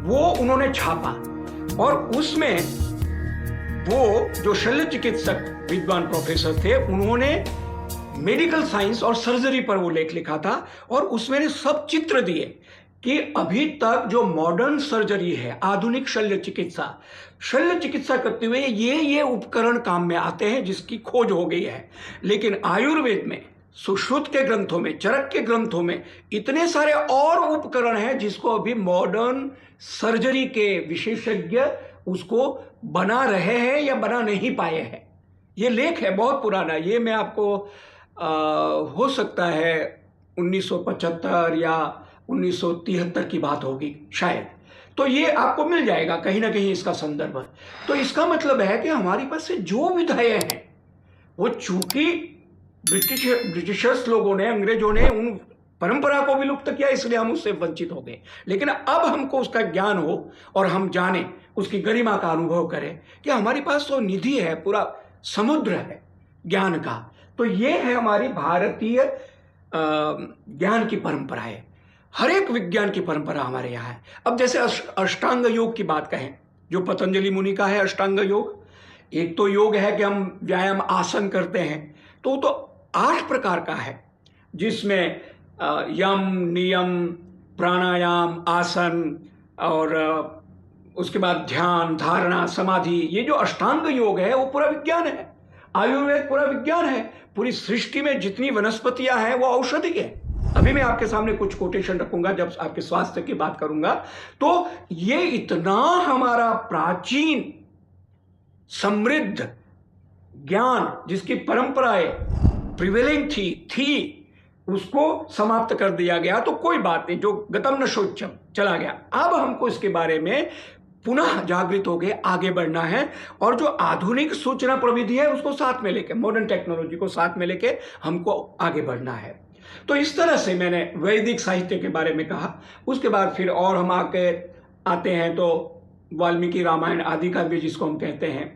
वो उन्होंने छापा और उसमें वो जो शल्य चिकित्सक विद्वान प्रोफेसर थे उन्होंने मेडिकल साइंस और सर्जरी पर वो लेख लिखा था और उसमें सब चित्र दिए कि अभी तक जो मॉडर्न सर्जरी है, आधुनिक शल्य चिकित्सा करते हुए ये उपकरण काम में आते हैं जिसकी खोज हो गई है। लेकिन आयुर्वेद में, सुश्रुत के ग्रंथों में, चरक के ग्रंथों में इतने सारे और उपकरण हैं जिसको अभी मॉडर्न सर्जरी के विशेषज्ञ उसको बना रहे हैं या बना नहीं पाए हैं। ये लेख है बहुत पुराना, ये मैं आपको हो सकता है 1975 या 1973 की बात होगी शायद, तो ये आपको मिल जाएगा कहीं ना कहीं इसका संदर्भ। तो इसका मतलब है कि हमारे पास से जो विधाएं हैं वो चूंकि ब्रिटिशर्स लोगों ने, अंग्रेजों ने उन परंपरा को विलुप्त किया इसलिए हम उससे वंचित हो गए। लेकिन अब हमको उसका ज्ञान हो और हम जाने, उसकी गरिमा का अनुभव करें कि हमारे पास तो निधि है, पूरा समुद्र है ज्ञान का। तो ये है हमारी भारतीय ज्ञान की परंपरा है, हर एक विज्ञान की परंपरा हमारे यहाँ है। अब जैसे अष्टांग योग की बात कहें, जो पतंजलि मुनि का है अष्टांग योग, एक तो योग है कि हम व्यायाम आसन करते हैं, तो 8 प्रकार का है जिसमें यम, नियम, प्राणायाम, आसन और उसके बाद ध्यान, धारणा, समाधि। ये जो अष्टांग योग है वो पूरा विज्ञान है। आयुर्वेद पूरा विज्ञान है। पूरी सृष्टि में जितनी वनस्पतियां हैं वो औषधि है। अभी मैं आपके सामने कुछ कोटेशन रखूंगा जब आपके स्वास्थ्य की बात करूंगा। तो ये इतना हमारा प्राचीन समृद्ध ज्ञान जिसकी परंपराएं प्रिवेलिंग थी उसको समाप्त कर दिया गया। तो कोई बात नहीं, जो गतम न शोचम चला गया। अब हमको इसके बारे में पुनः जागृत होकर आगे बढ़ना है और जो आधुनिक सूचना प्रविधि है उसको साथ में लेके, मॉडर्न टेक्नोलॉजी को साथ में लेके हमको आगे बढ़ना है। तो इस तरह से मैंने वैदिक साहित्य के बारे में कहा। उसके बाद फिर और हम आते हैं तो वाल्मीकि रामायण आदि काव्य जिसको हम कहते हैं,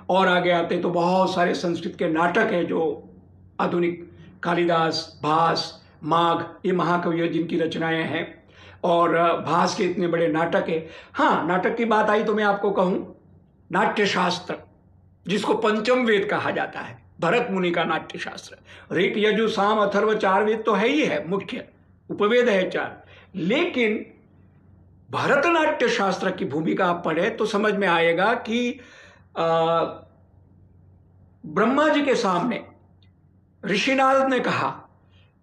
और आगे आते तो बहुत सारे संस्कृत के नाटक हैं जो आधुनिक, कालिदास, भास, माघ, ये महाकवि जिनकी रचनाएं हैं, और भास के इतने बड़े नाटक है। हाँ, नाटक की बात आई तो मैं आपको कहूं, नाट्यशास्त्र जिसको पंचम वेद कहा जाता है, भरत मुनि का नाट्यशास्त्र, ऋक, यजु, साम, अथर्व 4 वेद तो है ही है, मुख्य उपवेद है 4। लेकिन भरतनाट्य शास्त्र की भूमिका आप पढ़े तो समझ में आएगा कि ब्रह्मा जी के सामने ऋषिनारद ने कहा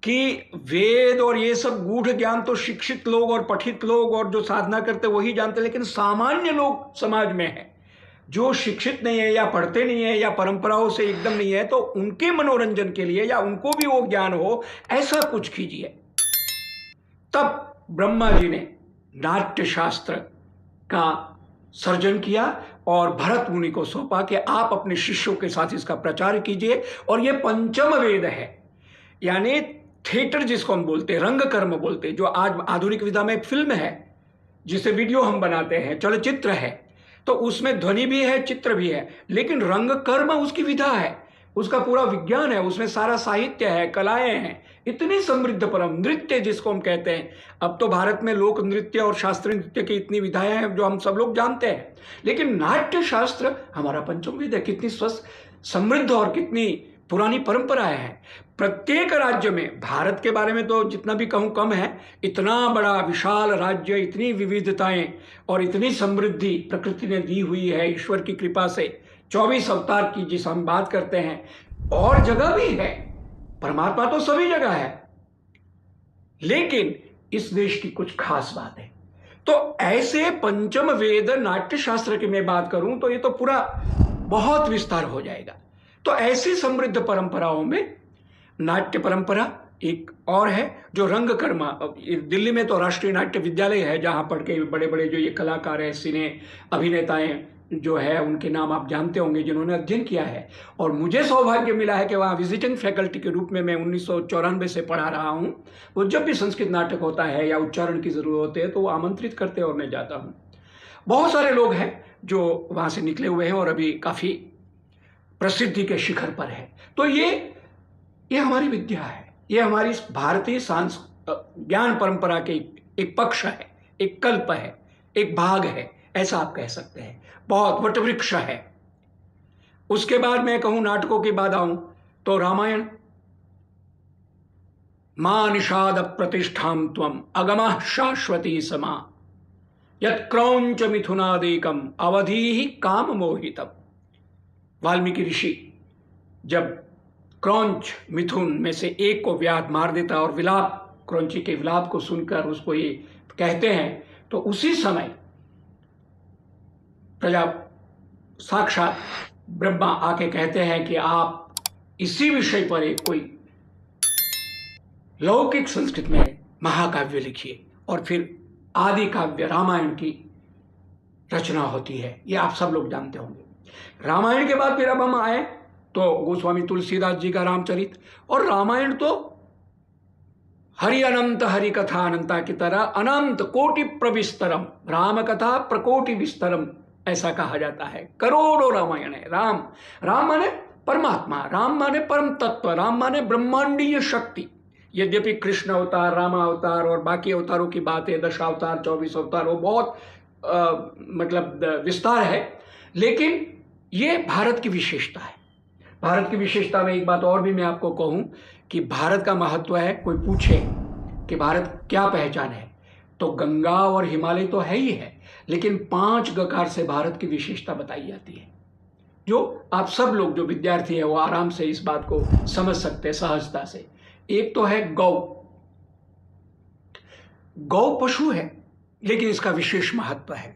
कि वेद और ये सब गूढ़ ज्ञान तो शिक्षित लोग और पठित लोग और जो साधना करते वही जानते, लेकिन सामान्य लोग समाज में है जो शिक्षित नहीं है या पढ़ते नहीं है या परंपराओं से एकदम नहीं है, तो उनके मनोरंजन के लिए या उनको भी वो ज्ञान हो ऐसा कुछ कीजिए। तब ब्रह्मा जी ने नाट्य शास्त्र का सर्जन किया और भरत मुनि को सौंपा कि आप अपने शिष्यों के साथ इसका प्रचार कीजिए। और ये पंचम वेद है, यानी थिएटर जिसको हम बोलते हैं, रंग कर्म बोलते हैं, जो आज आधुनिक विधा में एक फिल्म है जिसे वीडियो हम बनाते हैं, चलचित्र है, तो उसमें ध्वनि भी है, चित्र भी है, लेकिन रंग कर्म उसकी विधा है, उसका पूरा विज्ञान है, उसमें सारा साहित्य है, कलाएं हैं, इतनी समृद्ध परम नृत्य जिसको हम कहते हैं। अब तो भारत में लोक नृत्य और शास्त्रीय नृत्य की इतनी विधाएं हैं जो हम सब लोग जानते हैं, लेकिन नाट्य शास्त्र हमारा पंचम वेद है। कितनी स्वस्थ, समृद्ध और कितनी पुरानी परंपराएं हैं। प्रत्येक राज्य में, भारत के बारे में तो जितना भी कहूँ कम है, इतना बड़ा विशाल राज्य, इतनी विविधताएं और इतनी समृद्धि प्रकृति ने दी हुई है ईश्वर की कृपा से। 24 अवतार की जिस हम बात करते हैं, और जगह भी है, परमात्मा तो सभी जगह है, लेकिन इस देश की कुछ खास बात है। तो ऐसे पंचम वेद नाट्य शास्त्र की मैं बात करूं तो ये तो पूरा बहुत विस्तार हो जाएगा। तो ऐसी समृद्ध परंपराओं में नाट्य परंपरा एक और है जो रंग कर्मा। दिल्ली में तो राष्ट्रीय नाट्य विद्यालय है जहां पढ़ के बड़े बड़े जो ये कलाकार हैं, सिने अभिनेताएं जो है, उनके नाम आप जानते होंगे जिन्होंने अध्ययन किया है। और मुझे सौभाग्य मिला है कि वहाँ विजिटिंग फैकल्टी के रूप में मैं 1994 से पढ़ा रहा हूँ। वो जब भी संस्कृत नाटक होता है या उच्चारण की ज़रूरत होती है तो वो आमंत्रित करते हैं और मैं जाता हूँ। बहुत सारे लोग हैं जो वहाँ से निकले हुए हैं और अभी काफ़ी प्रसिद्धि के शिखर पर है। तो ये हमारी विद्या है, ये हमारी भारतीय ज्ञान परंपरा के एक पक्ष है, एक कल्प है, एक भाग है, ऐसा आप कह सकते हैं, बहुत वटवृक्ष है। उसके बाद मैं कहूं नाटकों की बात आऊं तो रामायण, मां निषाद प्रतिष्ठाम त्वम अगमः शाश्वती समा यत् क्रौंच मिथुनादेकम अवधि ही काम मोहितम। वाल्मीकि ऋषि जब क्रौंच मिथुन में से एक को व्याध मार देता और विलाप, क्रौंची के विलाप को सुनकर उसको ये कहते हैं, तो उसी समय प्रजा साक्षात ब्रह्मा आके कहते हैं कि आप इसी विषय पर एक कोई लौकिक संस्कृत में महाकाव्य लिखिए, और फिर आदि काव्य रामायण की रचना होती है। ये आप सब लोग जानते होंगे। रामायण के बाद फिर अब हम आए तो गोस्वामी तुलसीदास जी का रामचरित, और रामायण तो हरि अनंत हरि कथा अनंता की तरह अनंत कोटि प्रविस्तरम, राम कथा प्रकोटि विस्तरम ऐसा कहा जाता है। करोड़ों रामायण है। राम, राम माने परमात्मा, राम माने परम तत्व, राम माने ब्रह्मांडीय शक्ति। यद्यपि कृष्ण अवतार, रामा अवतार और बाकी अवतारों की बात है, 10 अवतार 24 अवतार, वो बहुत मतलब विस्तार है, लेकिन ये भारत की विशेषता है। भारत की विशेषता में एक बात और भी मैं आपको कहूं कि भारत का महत्व है। कोई पूछे कि भारत क्या पहचान है, तो गंगा और हिमालय तो है ही है, लेकिन 5 गकार से भारत की विशेषता बताई जाती है, जो आप सब लोग जो विद्यार्थी हैं वो आराम से इस बात को समझ सकते हैं सहजता से। एक तो है गौ। गौ पशु है, लेकिन इसका विशेष महत्व है।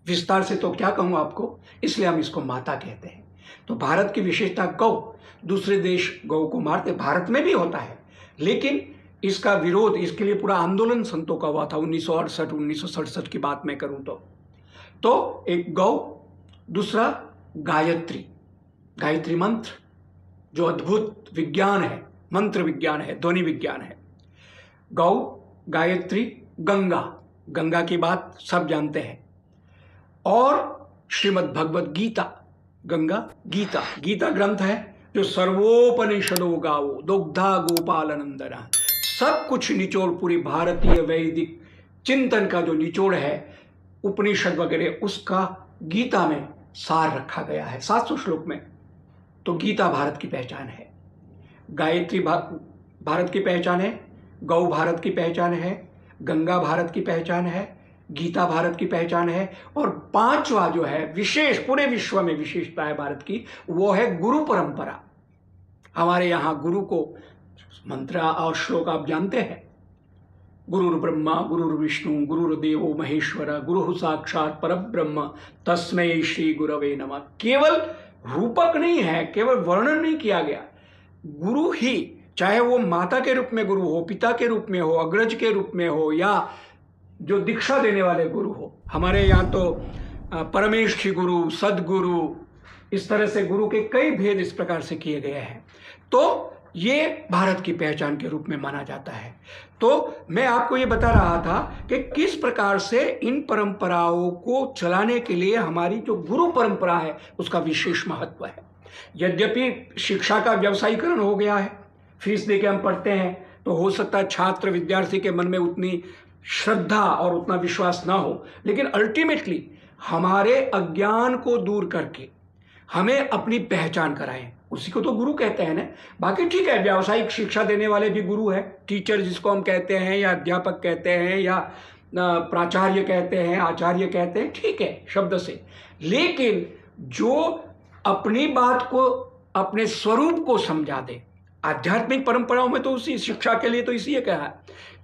विस्तार से तो क्या कहूं आपको, इसलिए हम इसको माता कहते हैं। तो भारत की विशेषता गौ। दूसरे देश गौ को मारते, भारत में भी होता है, लेकिन इसका विरोध, इसके लिए पूरा आंदोलन संतों का हुआ था 1968 1967 की बात मैं करूं तो एक गौ, दूसरा गायत्री, गायत्री मंत्र जो अद्भुत विज्ञान है, मंत्र विज्ञान है, ध्वनि विज्ञान है। गौ, गायत्री, गंगा, गंगा की बात सब जानते हैं, और श्रीमद् भगवद गीता। गंगा गीता, गीता ग्रंथ है जो सर्वोपनिषदो गावो दुग्धा गोपाल नंदना, सब कुछ निचोड़, पूरी भारतीय वैदिक चिंतन का जो निचोड़ है, उपनिषद वगैरह, उसका गीता में सार रखा गया है 700 श्लोक में। तो गीता भारत की पहचान है, गायत्री भारत की पहचान है, गौ भारत की पहचान है, गंगा भारत की पहचान है, गीता भारत की पहचान है, और 5वां जो है विशेष, पूरे विश्व में विशेषता है भारत की, वो है गुरु परंपरा। हमारे यहाँ गुरु को मंत्र और श्लोक आप जानते हैं, गुरुर् ब्रह्मा गुरुर्विष्णु गुरुर्देवो महेश्वर गुरु साक्षात परब्रह्म तस्मै श्री गुरवे नमः। केवल रूपक नहीं है, केवल वर्णन नहीं किया गया, गुरु ही, चाहे वो माता के रूप में गुरु हो, पिता के रूप में हो, अग्रज के रूप में हो, या जो दीक्षा देने वाले गुरु हो। हमारे यहाँ तो परमेष्ठी गुरु, सदगुरु, इस तरह से गुरु के कई भेद इस प्रकार से किए गए हैं। तो ये भारत की पहचान के रूप में माना जाता है। तो मैं आपको ये बता रहा था कि किस प्रकार से इन परंपराओं को चलाने के लिए हमारी जो गुरु परंपरा है उसका विशेष महत्व है। यद्यपि शिक्षा का व्यवसायीकरण हो गया है, फीस देके हम पढ़ते हैं, तो हो सकता है छात्र विद्यार्थी के मन में उतनी श्रद्धा और उतना विश्वास ना हो, लेकिन अल्टीमेटली हमारे अज्ञान को दूर करके हमें अपनी पहचान कराएं, उसी को तो गुरु कहते हैं ना। बाकी ठीक है, व्यावसायिक शिक्षा देने वाले भी गुरु है, टीचर जिसको हम कहते हैं, या अध्यापक कहते हैं, या प्राचार्य कहते हैं, आचार्य कहते हैं, ठीक है शब्द से, लेकिन जो अपनी बात को, अपने स्वरूप को समझा दे। आध्यात्मिक परंपराओं में तो उसी शिक्षा के लिए तो इसी कहा है।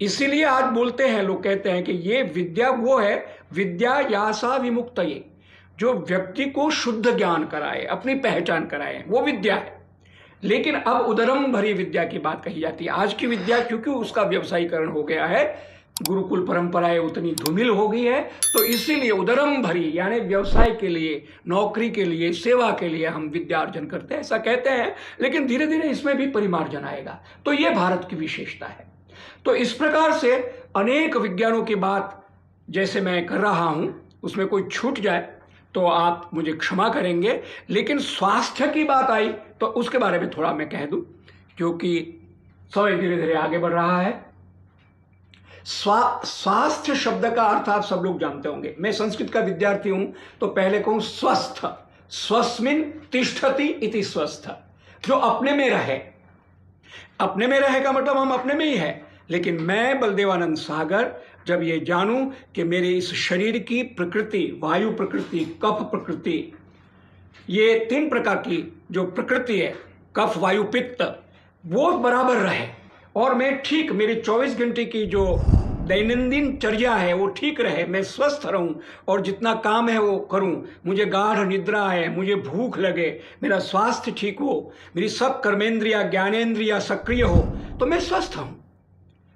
इसीलिए आज बोलते हैं, लोग कहते हैं कि ये विद्या वो है, विद्या यासा विमुक्तये, जो व्यक्ति को शुद्ध ज्ञान कराए, अपनी पहचान कराए, वो विद्या है। लेकिन अब उदरम भरी विद्या की बात कही जाती है। आज की विद्या क्योंकि उसका व्यवसायीकरण हो गया है, गुरुकुल परंपराएं उतनी धूमिल हो गई है, तो इसीलिए उदरम भरी यानी व्यवसाय के लिए, नौकरी के लिए, सेवा के लिए हम विद्या अर्जन करते हैं, ऐसा कहते हैं। लेकिन धीरे धीरे इसमें भी परिमार्जन आएगा। तो ये भारत की विशेषता है। तो इस प्रकार से अनेक विज्ञानों की बात जैसे मैं कर रहा हूं, उसमें कोई छूट जाए तो आप मुझे क्षमा करेंगे। लेकिन स्वास्थ्य की बात आई तो उसके बारे में थोड़ा मैं कह दूं, क्योंकि समय धीरे धीरे आगे बढ़ रहा है। स्वास्थ्य शब्द का अर्थ आप सब लोग जानते होंगे। मैं संस्कृत का विद्यार्थी हूं तो पहले कहूं स्वस्थ, स्वस्मिन तिष्ठति इति स्वस्थ, जो अपने में रहे। अपने में रहे का मतलब हम अपने में ही है। लेकिन मैं बलदेवानंद सागर जब ये जानूं कि मेरे इस शरीर की प्रकृति, वायु प्रकृति, कफ प्रकृति, ये 3 प्रकार की जो प्रकृति है, कफ वायु पित्त, वो बराबर रहे और मैं ठीक, मेरी 24 घंटे की जो दैनंदिन चर्या है वो ठीक रहे, मैं स्वस्थ रहूं और जितना काम है वो करूं, मुझे गाढ़ निद्रा है, मुझे भूख लगे, मेरा स्वास्थ्य ठीक हो, मेरी सब कर्मेंद्रिया ज्ञानेंद्रिया सक्रिय हो, तो मैं स्वस्थ हूं।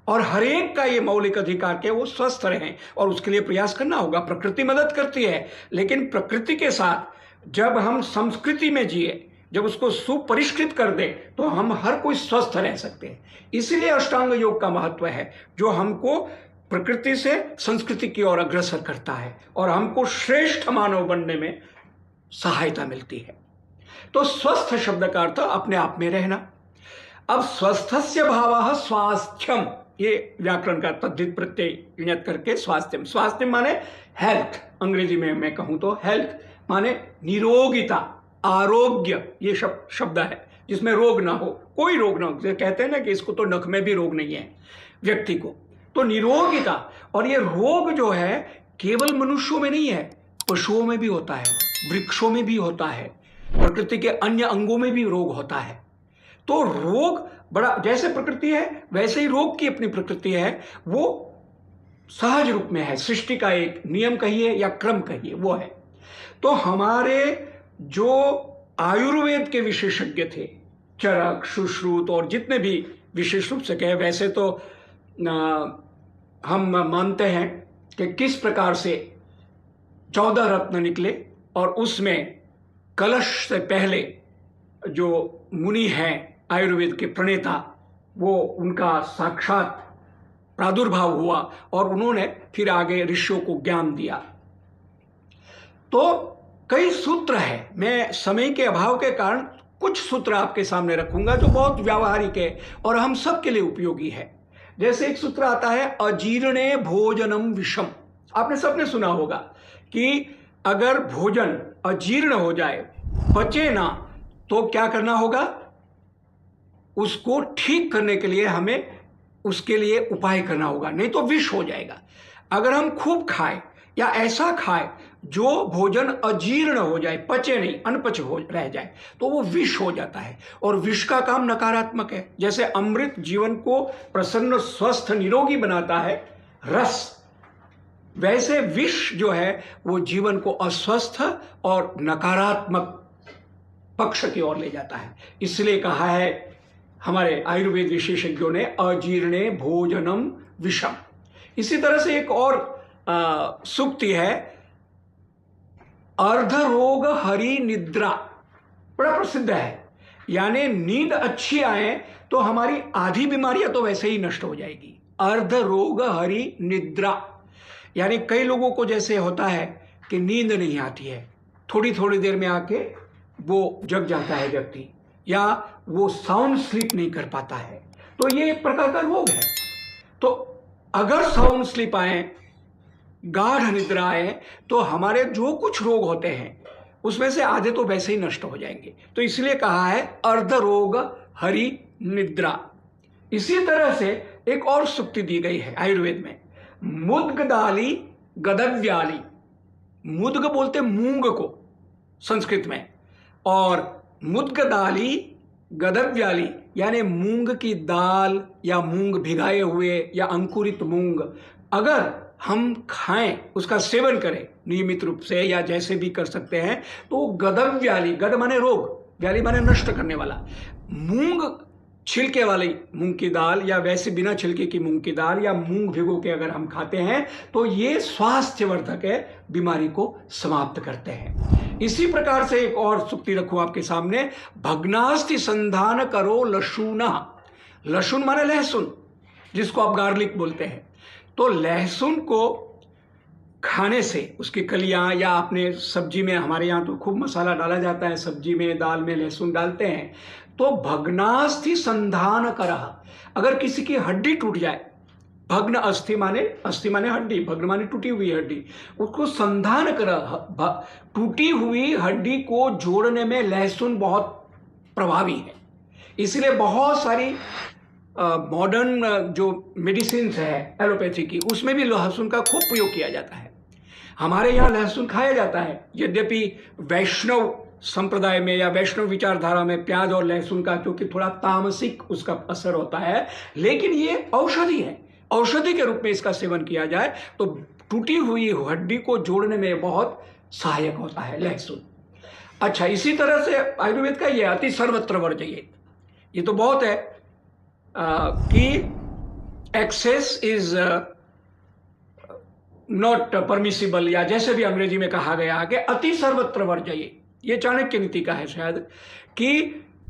और हर एक का ये मौलिक अधिकार के वो स्वस्थ रहें और उसके लिए प्रयास करना होगा। प्रकृति मदद करती है, लेकिन प्रकृति के साथ जब हम संस्कृति में जिए, जब उसको सुपरिष्कृत कर दे, तो हम हर कोई स्वस्थ रह सकते हैं। इसीलिए अष्टांग योग का महत्व है, जो हमको प्रकृति से संस्कृति की ओर अग्रसर करता है और हमको श्रेष्ठ मानव बनने में सहायता मिलती है। तो स्वस्थ शब्द का अर्थ अपने आप में रहना। अब स्वस्थस्य भावः स्वास्थ्यम, ये व्याकरण का तद्धित प्रत्यय इणत करके स्वास्थ्यम, स्वास्थ्यम माने हेल्थ, अंग्रेजी में मैं कहूं तो हेल्थ माने निरोगिता, आरोग्य, ये शब्द है जिसमें रोग ना हो, कोई रोग ना हो। जैसे कहते हैं ना कि इसको तो नख में भी रोग नहीं है व्यक्ति को, तो निरोगिता। और ये रोग जो है केवल मनुष्यों में नहीं है, पशुओं में भी होता है, वृक्षों में भी होता है, प्रकृति के अन्य अंगों में भी रोग होता है। तो रोग बड़ा, जैसे प्रकृति है वैसे ही रोग की अपनी प्रकृति है, वो सहज रूप में है, सृष्टि का एक नियम कहिए या क्रम कहिए वो है। तो हमारे जो आयुर्वेद के विशेषज्ञ थे, चरक, सुश्रुत और जितने भी विशेष रूप से कहे, वैसे तो हम मानते हैं कि किस प्रकार से 14 रत्न निकले और उसमें कलश से पहले जो मुनि हैं आयुर्वेद के प्रणेता, वो उनका साक्षात प्रादुर्भाव हुआ और उन्होंने फिर आगे ऋषियों को ज्ञान दिया। तो कई सूत्र है, मैं समय के अभाव के कारण कुछ सूत्र आपके सामने रखूंगा जो बहुत व्यावहारिक है और हम सब के लिए उपयोगी है। जैसे एक सूत्र आता है, अजीर्णे भोजनम विषम। आपने सबने सुना होगा कि अगर भोजन अजीर्ण हो जाए, पचे ना, तो क्या करना होगा, उसको ठीक करने के लिए हमें उसके लिए उपाय करना होगा, नहीं तो विष हो जाएगा। अगर हम खूब खाएं या ऐसा खाएं जो भोजन अजीर्ण हो जाए, पचे नहीं, अनपच हो रह जाए, तो वो विष हो जाता है। और विष का काम नकारात्मक है। जैसे अमृत जीवन को प्रसन्न, स्वस्थ, निरोगी बनाता है, रस, वैसे विष जो है वो जीवन को अस्वस्थ और नकारात्मक पक्ष की ओर ले जाता है। इसलिए कहा है हमारे आयुर्वेद विशेषज्ञों ने, अजीर्णे भोजनम विषम। इसी तरह से एक और सूक्ति है, अर्ध रोग हरि निद्रा, बड़ा प्रसिद्ध है। यानी नींद अच्छी आए तो हमारी आधी बीमारियां तो वैसे ही नष्ट हो जाएगी। अर्ध रोग हरि निद्रा, यानी कई लोगों को जैसे होता है कि नींद नहीं आती है, थोड़ी थोड़ी देर में आके वो जग जाता है व्यक्ति, या वो साउंड स्लीप नहीं कर पाता है, तो ये एक प्रकार का रोग है। तो अगर साउंड स्लीप आए, गाढ़ निद्रा आए, तो हमारे जो कुछ रोग होते हैं उसमें से आधे तो वैसे ही नष्ट हो जाएंगे। तो इसलिए कहा है अर्ध रोग हरि निद्रा। इसी तरह से एक और सूक्ति दी गई है आयुर्वेद में, मुद्गदाली गदव्याली। मुद्ग बोलते मूंग को संस्कृत में, और मुद्गदाली गदव्याली यानी मूंग की दाल या मूंग भिगाए हुए या अंकुरित मूंग अगर हम खाएं, उसका सेवन करें नियमित रूप से या जैसे भी कर सकते हैं, तो गदव्याली, गद माने रोग, व्याली माने नष्ट करने वाला, मूंग छिलके वाली मूंग की दाल या वैसे बिना छिलके की मूंग की दाल या मूंग भिगो के अगर हम खाते हैं तो ये स्वास्थ्यवर्धक है, बीमारी को समाप्त करते हैं। इसी प्रकार से एक और सूक्ति रखूं आपके सामने, भग्नास्ति संधान करो लशुना। लहसुन माने लहसुन, जिसको आप गार्लिक बोलते हैं। तो लहसुन को खाने से, उसकी कलियां या आपने सब्जी में, हमारे यहाँ तो खूब मसाला डाला जाता है सब्जी में, दाल में लहसुन डालते हैं, तो भग्नास्थि संधान करह, अगर किसी की हड्डी टूट जाए भग्न अस्थि माने हड्डी, भग्न माने टूटी हुई हड्डी, उसको संधान कर, टूटी हुई हड्डी को जोड़ने में लहसुन बहुत प्रभावी है। इसलिए बहुत सारी मॉडर्न जो मेडिसिन है एलोपैथी की, उसमें भी लहसुन का खूब प्रयोग किया जाता है। हमारे यहाँ लहसुन खाया जाता है, यद्यपि वैष्णव संप्रदाय में या वैष्णव विचारधारा में प्याज और लहसुन का क्योंकि थोड़ा तामसिक उसका असर होता है, लेकिन ये औषधि है, औषधि के रूप में इसका सेवन किया जाए तो टूटी हुई हड्डी को जोड़ने में बहुत सहायक होता है लहसुन। अच्छा, इसी तरह से आयुर्वेद का ये अति सर्वत्र वर्जयेत, ये तो बहुत है कि एक्सेस इज नॉट परमिसिबल, या जैसे भी अंग्रेजी में कहा गया कि अति सर्वत्र वर्जयेत, ये चाणक्य नीति का है शायद, कि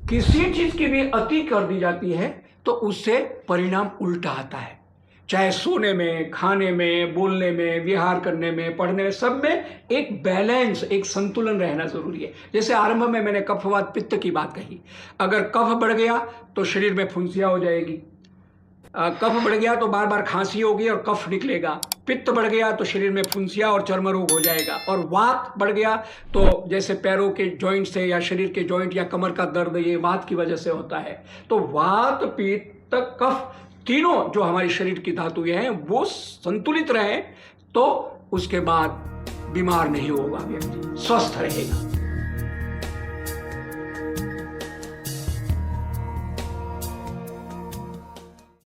किसी चीज की भी अति कर दी जाती है तो उससे परिणाम उल्टा आता है। चाहे सोने में, खाने में, बोलने में, विहार करने में, पढ़ने में, सब में एक बैलेंस, एक संतुलन रहना जरूरी है। जैसे आरंभ में मैंने कफवात पित्त की बात कही, अगर कफ बढ़ गया तो शरीर में फुंसियाँ हो जाएगी, कफ बढ़ गया तो बार बार खांसी होगी और कफ निकलेगा, पित्त बढ़ गया तो शरीर में फुंसिया और चर्म रोग हो जाएगा, और वात बढ़ गया तो जैसे पैरों के जॉइंट से या शरीर के जॉइंट या कमर का दर्द, ये वात की वजह से होता है। तो वात, पित्त, कफ, तीनों जो हमारी शरीर की धातुएं हैं वो संतुलित रहे तो उसके बाद बीमार नहीं होगा, व्यक्ति स्वस्थ रहेगा।